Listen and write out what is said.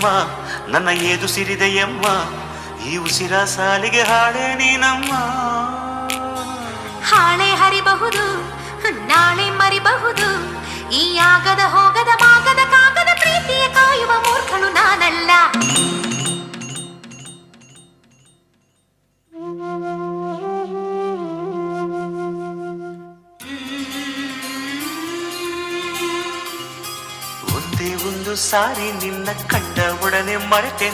ಸಿರಿದೆಯಮ್ಮ ನನ್ನ ಏದು ಸಿರಿದೆಯಮ್ಮ ಈ ಉಸಿರ ಸಾಲಿಗೆ ಹಾಡೆ ನೀನಮ್ಮ. ಹಾಳೆ ಹರಿಬಹುದು ನಾಳೆ ಮರಿಬಹುದು ಈ ಆಗದ ಹೋಗದ ಮಾಗದ ಕಾಗದ ಪ್ರೀತಿಯ ಕಾಯುವ ಮೂರ್ಖನು ನಾನಲ್ಲ. ಒಂದೇ ಒಂದು ಸಾರಿ ನಿನ್ನ ಕಂಡ ಒಡನೆ ಮರೆತೆ